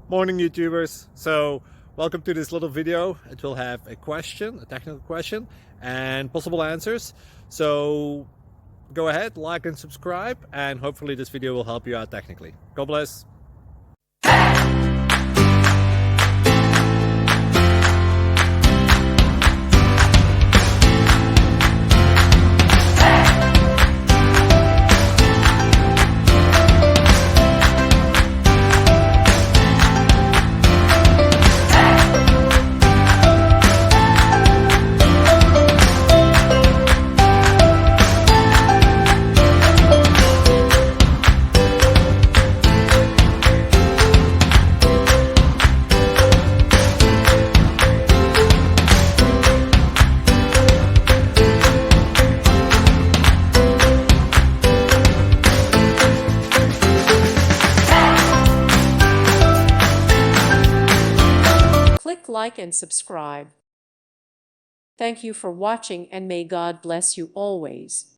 Morning YouTubers. So welcome to this little video. It will have a question, a technical question, and possible answers. So go ahead, like and subscribe, and hopefully this video will help you out technically. God bless. Click like and subscribe. Thank you for watching, and may God bless you always.